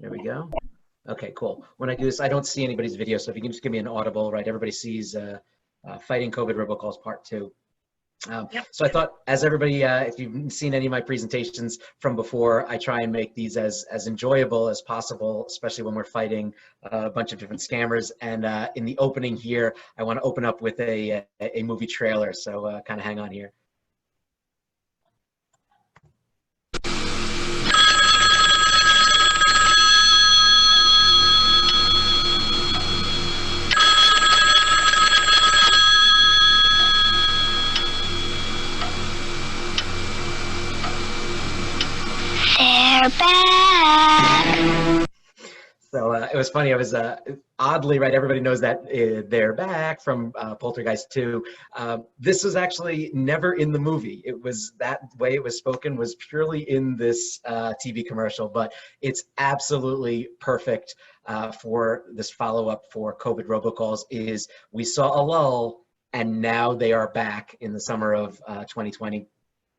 There we go. Okay, cool. When I do this, I don't see anybody's video, so if you can just give me an audible, right? Everybody sees Fighting COVID Robocalls Part 2. Yep. So I thought, as everybody, if you've seen any of my presentations from before, I try and make these as enjoyable as possible, especially when we're fighting a bunch of different scammers. And in the opening here, I want to open up with a movie trailer, so kind of hang on here. Back. So it was funny. I was oddly, right, everybody knows that they're back from Poltergeist 2. This was actually never in the movie. It was that way it was spoken was purely in this TV commercial, but it's absolutely perfect for this follow-up for COVID robocalls. Is we saw a lull and now they are back in the summer of 2020.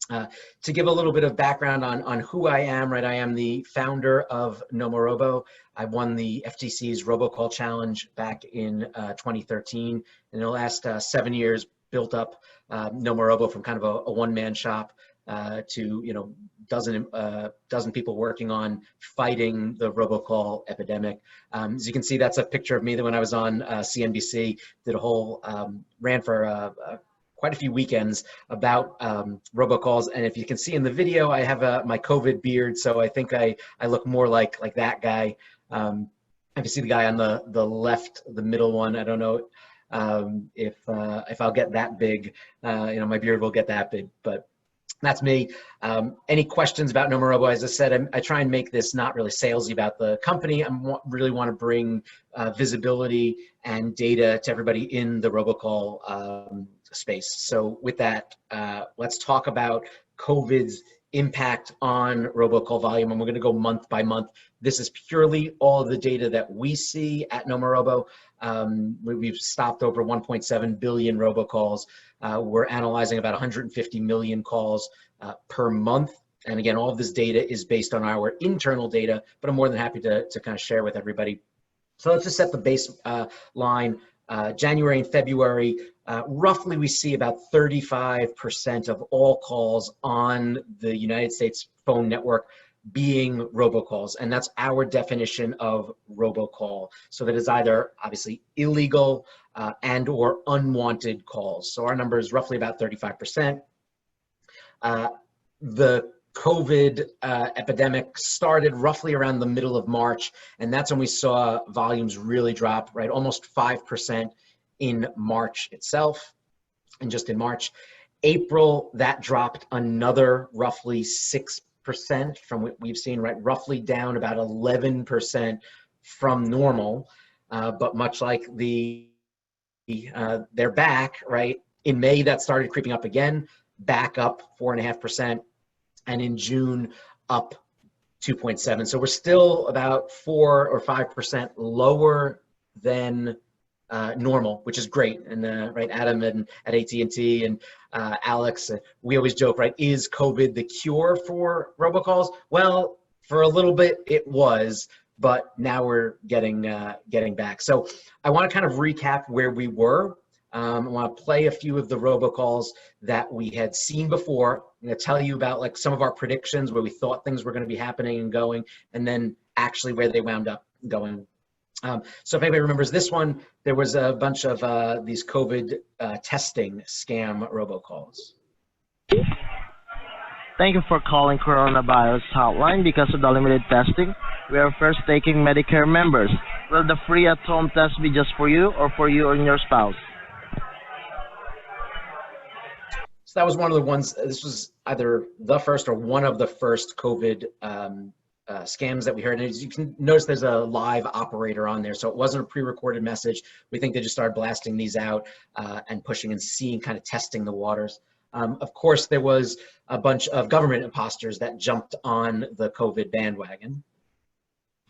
To give a little bit of background on who I am, right? I am the founder of Nomorobo. I won the FTC's Robocall challenge back in 2013. In the last 7 years, built up Nomorobo from kind of a one-man shop to dozen people working on fighting the robocall epidemic. As you can see, that's a picture of me that when I was on CNBC, did a whole ran for quite a few weekends about robocalls, and if you can see in the video, I have my COVID beard, so I think I look more like that guy. If you see the guy on the left, the middle one, I don't know if I'll get that big. My beard will get that big, but that's me. Any questions about Nomorobo? As I said, I try and make this not really salesy about the company. I really want to bring visibility and data to everybody in the robocall space. So with that, let's talk about COVID's impact on robocall volume, and we're going to go month by month. This is purely all of the data that we see at Nomorobo. We've stopped over 1.7 billion robocalls. We're analyzing about 150 million calls per month. And again, all of this data is based on our internal data, but I'm more than happy to kind of share with everybody. So let's just set the baseline. January and February, roughly we see about 35% of all calls on the United States phone network being robocalls, and that's our definition of robocall. So that is either obviously illegal and or unwanted calls. So our number is roughly about 35%. The COVID epidemic started roughly around the middle of March, and that's when we saw volumes really drop, right? Almost 5% in March itself, and just in March. April, that dropped another roughly 6% from what we've seen, right? Roughly down about 11% from normal, but much like they're back, right? In May, that started creeping up again, back up 4.5%. And in June, up 2.7. So we're still about 4 or 5% lower than normal, which is great. And right, Adam and at AT&T and Alex, we always joke, right? Is COVID the cure for robocalls? Well, for a little bit it was, but now we're getting back. So I want to kind of recap where we were. I want to play a few of the robocalls that we had seen before. I'm going to tell you about like some of our predictions where we thought things were going to be happening and going, and then actually where they wound up going. So if anybody remembers this one, there was a bunch of these COVID testing scam robocalls. Thank you for calling Coronavirus Hotline. Because of the limited testing, we are first taking Medicare members. Will the free at-home test be just for you or for you and your spouse? So that was one of the ones, this was either the first or one of the first COVID scams that we heard. And as you can notice, there's a live operator on there. So it wasn't a pre-recorded message. We think they just started blasting these out and pushing and seeing, kind of testing the waters. Of course, there was a bunch of government imposters that jumped on the COVID bandwagon.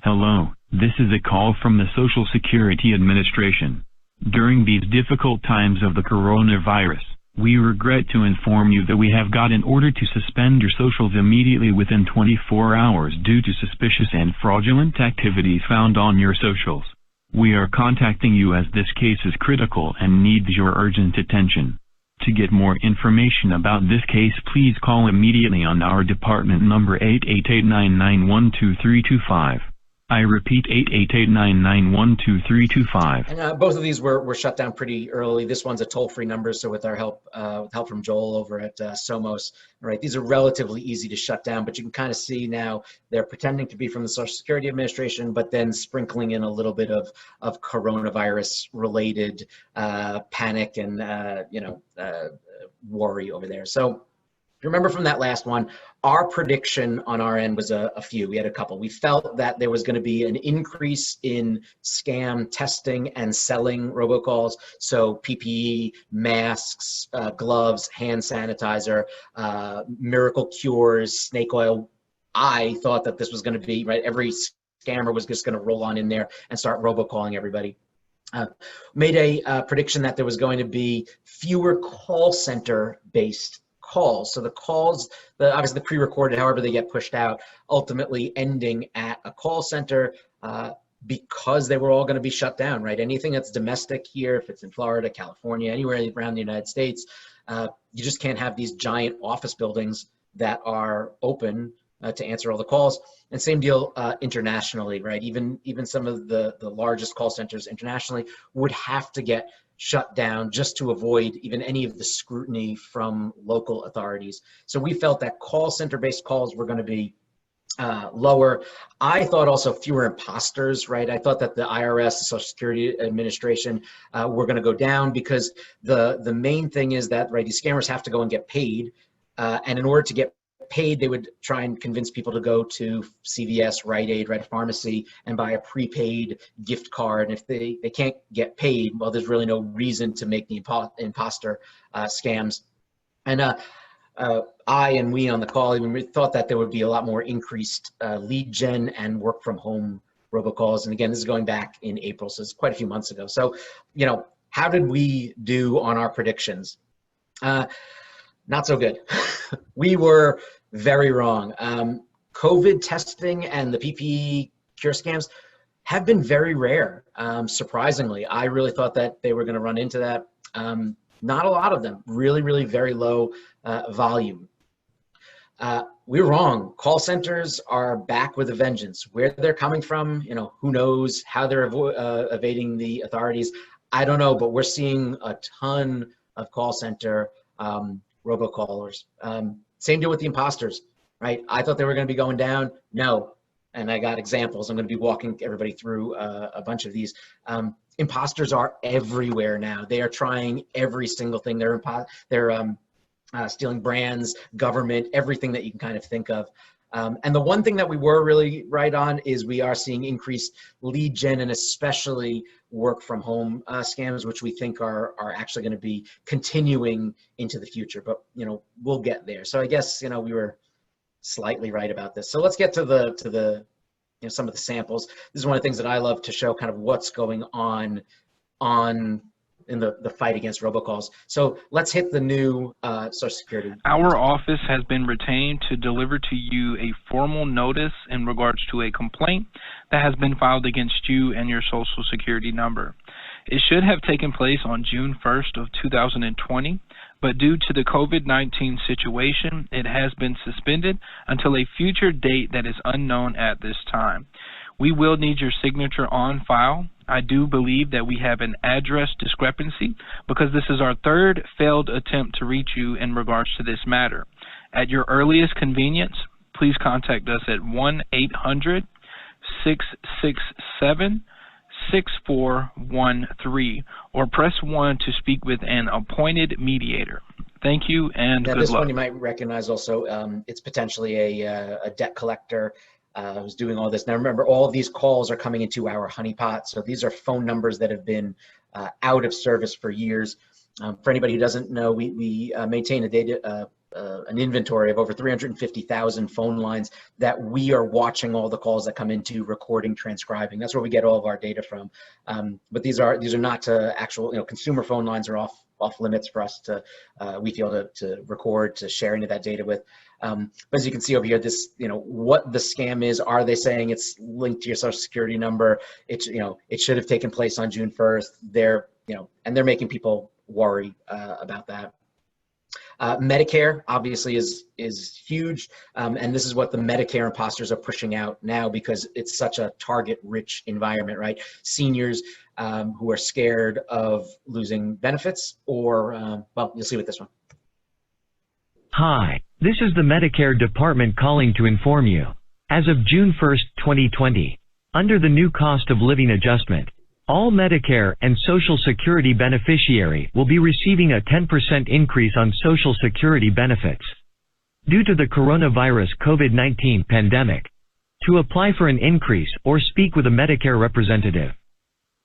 Hello, this is a call from the Social Security Administration. During these difficult times of the coronavirus, We regret to inform you that we have got an order to suspend your socials immediately within 24 hours due to suspicious and fraudulent activities found on your socials. We are contacting you as this case is critical and needs your urgent attention. To get more information about this case, please call immediately on our department number 888-991-2325. I repeat, 888-991-2325. And both of these were shut down pretty early. This one's a toll-free number, so with our help from Joel over at Somos, right? These are relatively easy to shut down, but you can kind of see now they're pretending to be from the Social Security Administration, but then sprinkling in a little bit of coronavirus-related panic and worry over there. So you remember from that last one, our prediction on our end was a few. We had a couple. We felt that there was going to be an increase in scam testing and selling robocalls. So PPE, masks, gloves, hand sanitizer, miracle cures, snake oil. I thought that this was going to be, right, every scammer was just going to roll on in there and start robocalling everybody. Made a prediction that there was going to be fewer call center based calls. So the calls, obviously the pre-recorded, however they get pushed out, ultimately ending at a call center because they were all going to be shut down, right? Anything that's domestic here, if it's in Florida, California, anywhere around the United States, you just can't have these giant office buildings that are open to answer all the calls. And same deal internationally, right? Even some of the largest call centers internationally would have to get shut down just to avoid even any of the scrutiny from local authorities. So we felt that call center-based calls were going to be lower. I thought also fewer imposters, right? I thought that the IRS, the Social Security Administration, were going to go down because the main thing is that, right, these scammers have to go and get paid, and in order to get paid, they would try and convince people to go to CVS, Rite Aid, right, a pharmacy, and buy a prepaid gift card. And if they can't get paid, well, there's really no reason to make the imposter scams. And I and we on the call even thought that there would be a lot more increased lead gen and work from home robocalls. And again, this is going back in April, so it's quite a few months ago. So, you know, how did we do on our predictions? Not so good. We were very wrong. COVID testing and the PPE cure scams have been very rare, surprisingly. I really thought that they were going to run into that. Not a lot of them, really very low volume. We were wrong. Call centers are back with a vengeance. Where they're coming from, you know, who knows how they're evading the authorities. I don't know, but we're seeing a ton of call center robocallers. Same deal with the imposters, right? I thought they were going to be going down. No. And I got examples. I'm going to be walking everybody through a bunch of these. Imposters are everywhere now. They are trying every single thing. They're stealing brands, government, everything that you can kind of think of. And the one thing that we were really right on is we are seeing increased lead gen and especially work from home scams, which we think are actually going to be continuing into the future. But, you know, we'll get there. So I guess, you know, we were slightly right about this. So let's get to the you know, some of the samples. This is one of the things that I love to show kind of what's going on in the fight against robocalls. So let's hit the new Social Security. Our office has been retained to deliver to you a formal notice in regards to a complaint that has been filed against you and your Social Security number. It should have taken place on June 1st of 2020, but due to the COVID-19 situation, it has been suspended until a future date that is unknown at this time. We will need your signature on file. I do believe that we have an address discrepancy because this is our third failed attempt to reach you in regards to this matter. At your earliest convenience, please contact us at 1-800-667-6413 or press 1 to speak with an appointed mediator. Thank you and good luck. This one you might recognize also. It's potentially a debt collector who's doing all this. Now remember, all of these calls are coming into our honeypot. So these are phone numbers that have been out of service for years. For anybody who doesn't know, we maintain an inventory of over 350,000 phone lines that we are watching all the calls that come into, recording, transcribing. That's where we get all of our data from. But these are not actual, you know, consumer phone lines are off off limits for us to, we feel to record, to share any of that data with. But as you can see over here, this, what the scam is, are they saying it's linked to your social security number? It, it should have taken place on June 1st. They're, and they're making people worry about that. Medicare obviously is huge, and this is what the Medicare imposters are pushing out now because it's such a target-rich environment, right? Seniors who are scared of losing benefits, or well, you'll see with this one. Hi, this is the Medicare department calling to inform you. As of June 1st, 2020, under the new cost of living adjustment, all Medicare and Social Security beneficiary will be receiving a 10% increase on Social Security benefits. Due to the coronavirus COVID-19 pandemic, to apply for an increase or speak with a Medicare representative,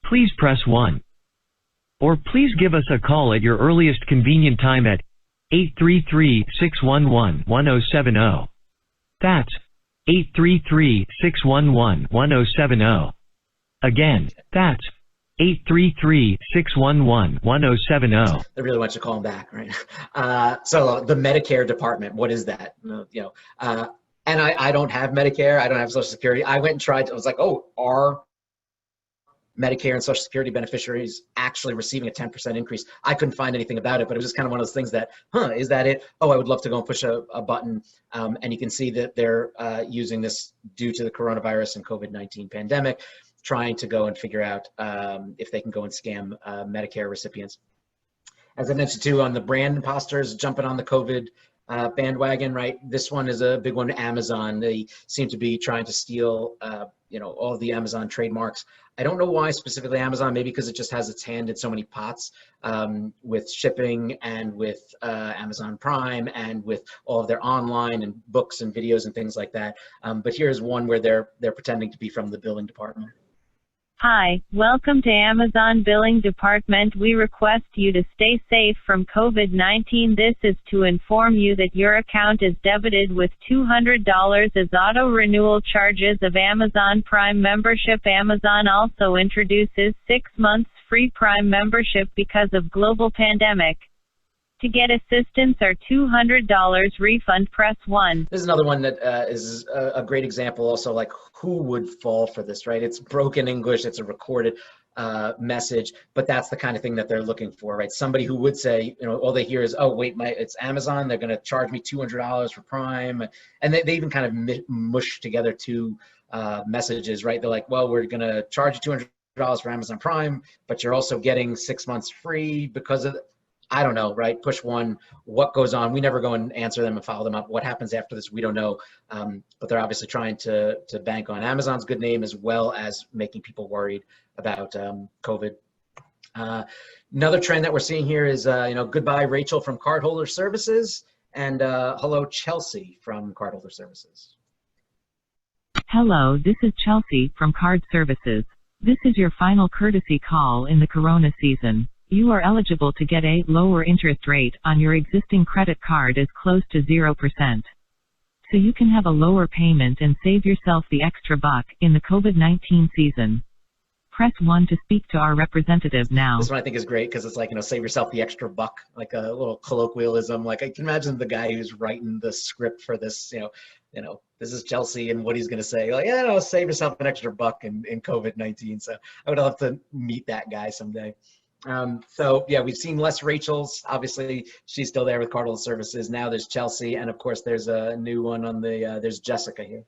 please press 1. Or please give us a call at your earliest convenient time at 833-611-1070. That's 833-611-1070. Again, that's 833-611-1070. They really want you to call them back, right? So the Medicare department, what is that? And I don't have Medicare. I don't have Social Security. I went and tried. I was like, oh, are Medicare and Social Security beneficiaries actually receiving a 10% increase? I couldn't find anything about it, but it was just kind of one of those things that, is that it? Oh, I would love to go and push a button. And you can see that they're using this due to the coronavirus and COVID-19 pandemic, trying to go and figure out if they can go and scam Medicare recipients. As I mentioned too, on the brand imposters jumping on the COVID bandwagon, right? This one is a big one, Amazon. They seem to be trying to steal, all of the Amazon trademarks. I don't know why specifically Amazon, maybe because it just has its hand in so many pots with shipping and with Amazon Prime and with all of their online and books and videos and things like that. But here's one where they're pretending to be from the billing department. Hi, welcome to Amazon Billing Department. We request you to stay safe from COVID-19. This is to inform you that your account is debited with $200 as auto renewal charges of Amazon Prime membership. Amazon also introduces 6 months free Prime membership because of global pandemic. To get assistance or $200 refund, press 1. There's another one that is a great example also, like who would fall for this, right? It's broken English, it's a recorded message, but that's the kind of thing that they're looking for, right? Somebody who would say, all they hear is, oh, wait, it's Amazon, they're gonna charge me $200 for Prime. And they even kind of mush together two messages, right? They're like, well, we're gonna charge you $200 for Amazon Prime, but you're also getting 6 months free because of I don't know, right? Push 1, what goes on? We never go and answer them and follow them up. What happens after this, we don't know. But they're obviously trying to bank on Amazon's good name as well as making people worried about COVID. Another trend that we're seeing here is, goodbye, Rachel from Cardholder Services, and hello, Chelsea from Cardholder Services. Hello, this is Chelsea from Card Services. This is your final courtesy call in the Corona season. You are eligible to get a lower interest rate on your existing credit card as close to 0%. So you can have a lower payment and save yourself the extra buck in the COVID-19 season. Press 1 to speak to our representative now. This one I think is great because it's like, save yourself the extra buck, like a little colloquialism. Like I can imagine the guy who's writing the script for this, this is Chelsea and what he's going to say. Like, save yourself an extra buck in COVID-19. So I would love to meet that guy someday. So yeah, we've seen less Rachels. Obviously, she's still there with Cardholder Services. Now there's Chelsea, and of course, there's a new one on the. There's Jessica here.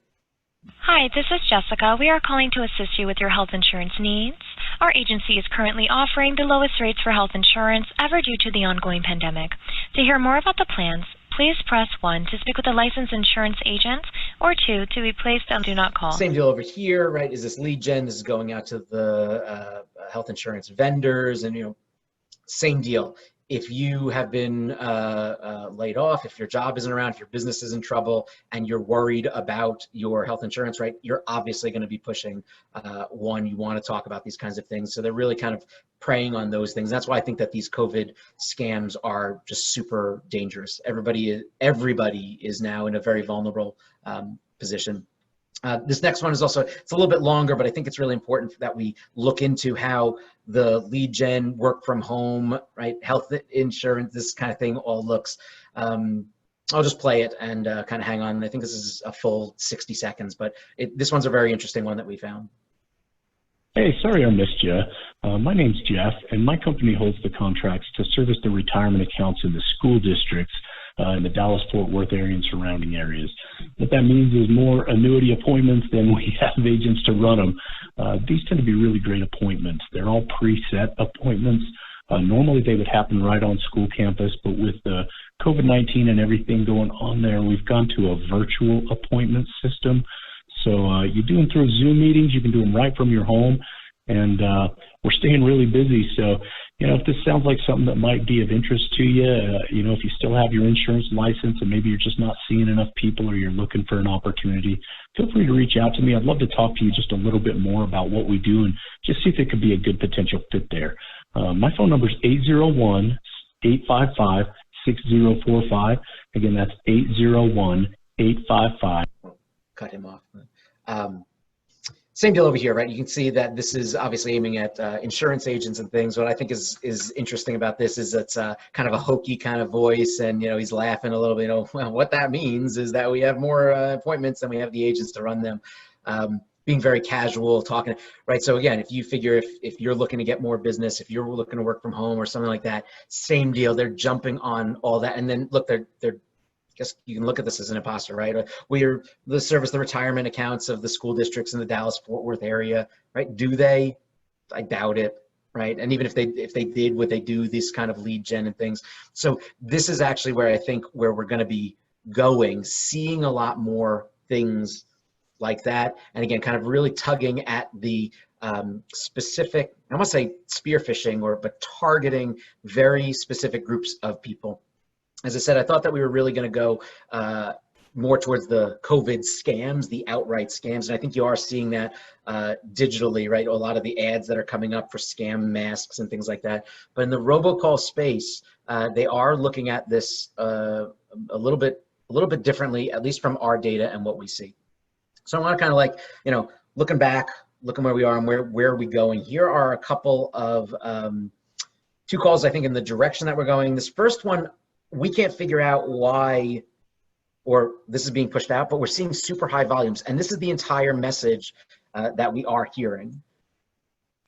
Hi, this is Jessica. We are calling to assist you with your health insurance needs. Our agency is currently offering the lowest rates for health insurance ever due to the ongoing pandemic. To hear more about the plans, please press 1 to speak with a licensed insurance agent, or 2 to be placed on Do Not Call. Same deal over here, right? Is this lead gen? This is going out to the health insurance vendors, and same deal. If you have been laid off, if your job isn't around, if your business is in trouble, and you're worried about your health insurance, right, you're obviously going to be pushing 1. You want to talk about these kinds of things. So they're really kind of preying on those things. That's why I think that these COVID scams are just super dangerous. Everybody is now in a very vulnerable position. This next one is also, it's a little bit longer, but I think it's really important that we look into how the lead gen, work from home, right, health insurance, this kind of thing all looks. I'll just play it and kind of hang on. I think this is a full 60 seconds, but this one's a very interesting one that we found. Hey, sorry I missed you. My name's Jeff, and my company holds the contracts to service the retirement accounts in the school districts in the Dallas-Fort Worth area and surrounding areas. What that means is more annuity appointments than we have agents to run them. These tend to be really great appointments. They're all preset appointments. Normally they would happen right on school campus, but with the COVID-19 and everything going on there, we've gone to a virtual appointment system. So you do them through Zoom meetings, you can do them right from your home, and we're staying really busy. So, if this sounds like something that might be of interest to you, if you still have your insurance license and maybe you're just not seeing enough people or you're looking for an opportunity, feel free to reach out to me. I'd love to talk to you just a little bit more about what we do and just see if it could be a good potential fit there. My phone number is 801-855-6045. Again, that's 801-855. Cut him off. Same deal over here, right? You can see that this is obviously aiming at insurance agents and things. What I think is interesting about this is it's kind of a hokey kind of voice, and he's laughing a little bit. Well, what that means is that we have more appointments than we have the agents to run them. Being very casual, talking, right? So again, if you figure if you're looking to get more business, if you're looking to work from home or something like that, same deal. They're jumping on all that, and then look, they're guess you can look at this as an imposter, right? We're the service the retirement accounts of the school districts in the Dallas-Fort Worth area, right? Do they? I doubt it, right? And even if they did, would they do this kind of lead gen and things? So this is actually where I think where we're going to be going, seeing a lot more things like that, and again, kind of really tugging at the specific, I want to say spear phishing, but targeting very specific groups of people. As I said, I thought that we were really going to go more towards the COVID scams, the outright scams, and I think you are seeing that digitally, right? A lot of the ads that are coming up for scam masks and things like that. But in the robocall space, they are looking at this a little bit differently, at least from our data and what we see. So I want to kind of looking back, looking where we are and where are we going. Here are a couple of two calls, I think, in the direction that we're going. This first one, we can't figure out why, or this is being pushed out, but we're seeing super high volumes. And this is the entire message that we are hearing.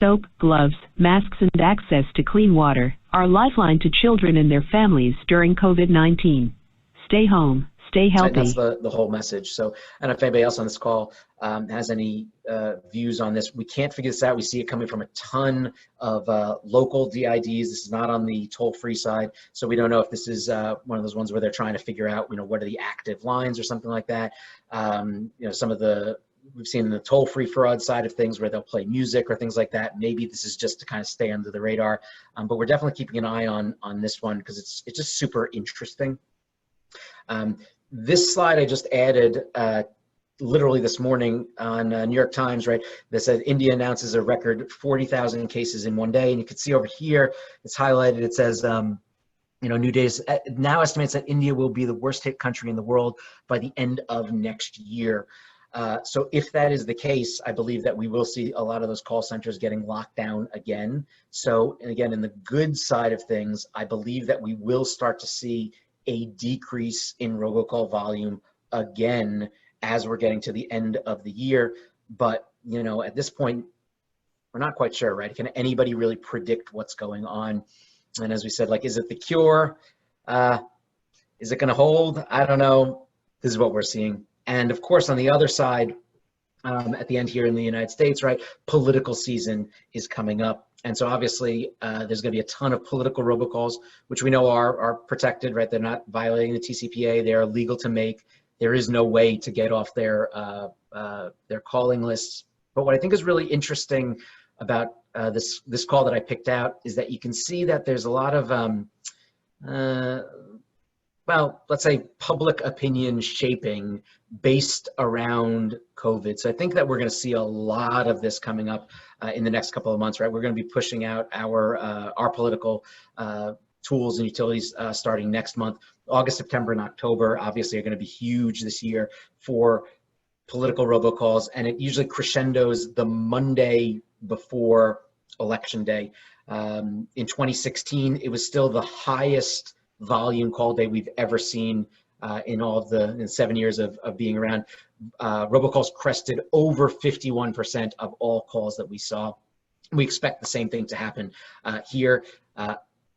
Soap, gloves, masks, and access to clean water are a lifeline to children and their families during COVID-19. Stay home, stay healthy. That's the whole message. So I don't know if anybody else on this call has any views on this. We can't figure this out. We see it coming from a ton of local DIDs. This is not on the toll-free side. So we don't know if this is one of those ones where they're trying to figure out, what are the active lines or something like that. Some of the, we've seen the toll-free fraud side of things where they'll play music or things like that. Maybe this is just to kind of stay under the radar. But we're definitely keeping an eye on this one because it's just super interesting. This slide I just added literally this morning on New York Times, right? That said India announces a record 40,000 cases in one day. And you can see over here, it's highlighted, it says, New Data now estimates that India will be the worst hit country in the world by the end of next year. So if that is the case, I believe that we will see a lot of those call centers getting locked down again. So, and again, in the good side of things, I believe that we will start to see a decrease in robocall volume again as we're getting to the end of the year. But, at this point, we're not quite sure, right? Can anybody really predict what's going on? And as we said, is it the cure? Is it going to hold? I don't know. This is what we're seeing. And of course, on the other side, at the end here in the United States, right, political season is coming up. And so obviously there's going to be a ton of political robocalls, which we know are protected, right? They're not violating the TCPA. They are legal to make. There is no way to get off their calling lists. But what I think is really interesting about this call that I picked out is that you can see that there's a lot of, let's say public opinion shaping based around COVID. So I think that we're going to see a lot of this coming up in the next couple of months, right? We're going to be pushing out our political tools and utilities starting next month. August, September, and October obviously are going to be huge this year for political robocalls, and it usually crescendos the Monday before Election Day. In 2016, it was still the highest volume call day we've ever seen in all of the 7 years of being around. Robocalls crested over 51% of all calls that we saw. We expect the same thing to happen here.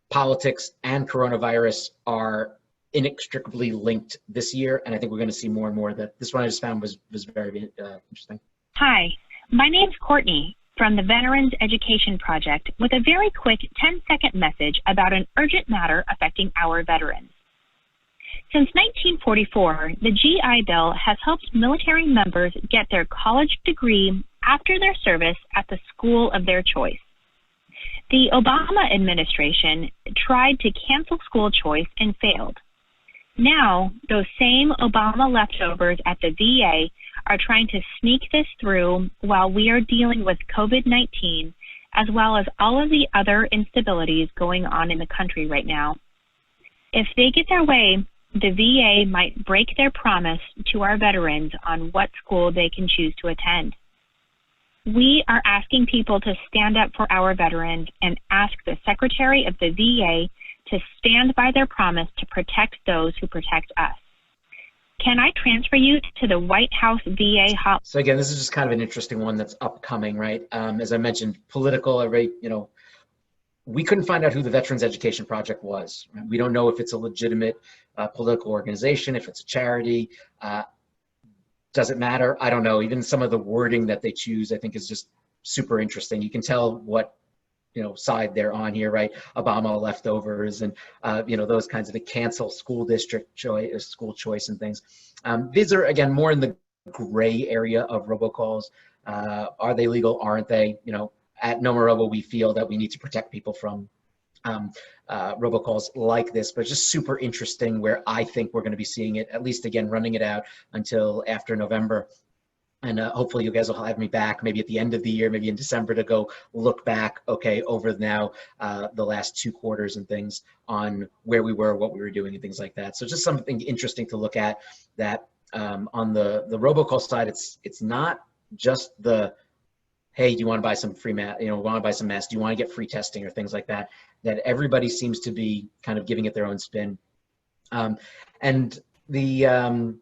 Politics and coronavirus are inextricably linked this year, and I think we're going to see more and more of that. This one I just found was very interesting. Hi, my name's Courtney from the Veterans Education Project with a very quick 10-second message about an urgent matter affecting our veterans. Since 1944, the GI Bill has helped military members get their college degree after their service at the school of their choice. The Obama administration tried to cancel school choice and failed. Now, those same Obama leftovers at the VA are trying to sneak this through while we are dealing with COVID-19, as well as all of the other instabilities going on in the country right now. If they get their way, the VA might break their promise to our veterans on what school they can choose to attend. We are asking people to stand up for our veterans and ask the Secretary of the VA to stand by their promise to protect those who protect us. Can I transfer you to the White House VA hotline? So again, this is just kind of an interesting one that's upcoming, right? As I mentioned, political, we couldn't find out who the Veterans Education Project was. Right? We don't know if it's a legitimate political organization, if it's a charity. Does it matter? I don't know. Even some of the wording that they choose, I think, is just super interesting. You can tell what side they're on here, right? Obama leftovers and those kinds of the cancel school district choice, school choice and things. These are again more in the gray area of robocalls. Are they legal? Aren't they? At Nomorobo, we feel that we need to protect people from robocalls like this, but it's just super interesting where I think we're going to be seeing it, at least again, running it out until after November. And hopefully you guys will have me back maybe at the end of the year, maybe in December, to go look back, over now the last 2 quarters and things on where we were, what we were doing and things like that. So just something interesting to look at that on the robocall side, it's not just the, hey, do you want to buy some free mask? Want to buy some masks? Do you want to get free testing or things like that? That everybody seems to be kind of giving it their own spin. And the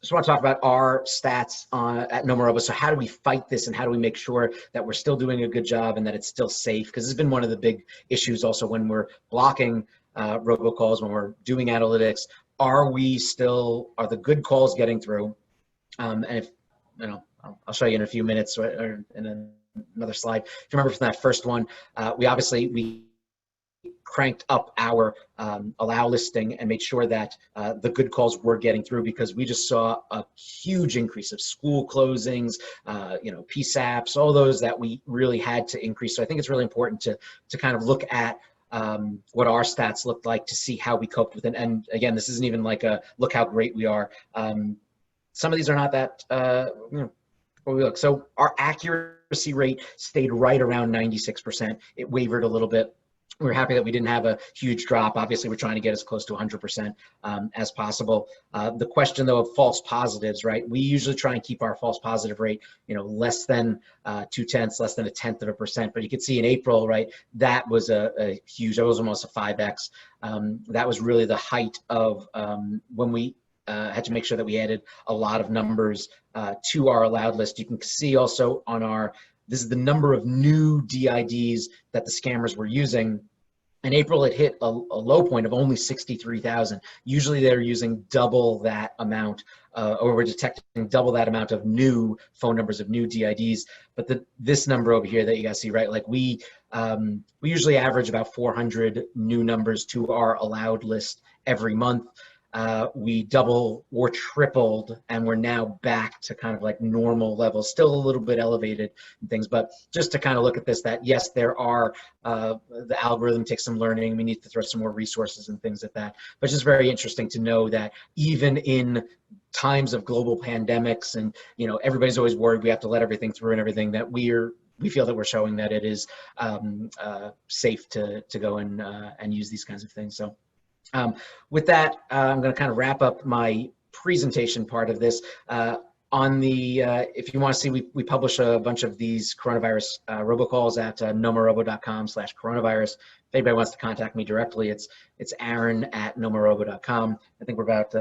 just want to talk about our stats at Nomorobo. So how do we fight this, and how do we make sure that we're still doing a good job and that it's still safe? Because it's been one of the big issues also when we're blocking robocalls, when we're doing analytics. Are the good calls getting through? And if I'll show you in a few minutes or in another slide. If you remember from that first one, we cranked up our allow listing and made sure that the good calls were getting through, because we just saw a huge increase of school closings, PSAPs, all those that we really had to increase. So I think it's really important to kind of look at what our stats looked like to see how we coped with it. And again, this isn't even like a look how great we are. Some of these are not that where we look. So our accuracy rate stayed right around 96%. It wavered a little bit. We're happy that we didn't have a huge drop. Obviously, we're trying to get as close to 100% as possible. The question, though, of false positives, right? We usually try and keep our false positive rate, less than 0.2, less than 0.1%. But you can see in April, right, that was a huge, that was almost a 5x. That was really the height of when we had to make sure that we added a lot of numbers to our allowed list. You can see also on this is the number of new DIDs that the scammers were using. In April, it hit a low point of only 63,000. Usually they're using double that amount, or we're detecting double that amount of new phone numbers, of new DIDs. But this number over here that you guys see, right? Like we usually average about 400 new numbers to our allowed list every month. We double or tripled, and we're now back to kind of like normal levels, still a little bit elevated and things, but just to kind of look at this, that yes, there are, the algorithm takes some learning. We need to throw some more resources and things like that. But it's just very interesting to know that even in times of global pandemics and, everybody's always worried we have to let everything through and everything, that we feel that we're showing that it is safe to go and use these kinds of things. So. With that, I'm going to kind of wrap up my presentation part of this. On the, if you want to see, we publish a bunch of these coronavirus robocalls at nomorobo.com/coronavirus. If anybody wants to contact me directly, it's Aaron@nomorobo.com. I think we're about,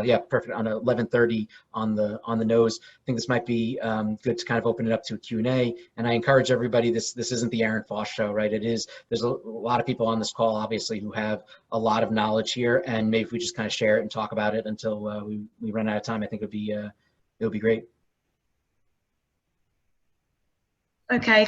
yeah, perfect, on 11:30 on the nose. I think this might be good to kind of open it up to a Q&A. And I encourage everybody, this isn't the Aaron Foss show, right? There's a lot of people on this call, obviously, who have a lot of knowledge here. And maybe if we just kind of share it and talk about it until we run out of time, I think it would be great. Okay,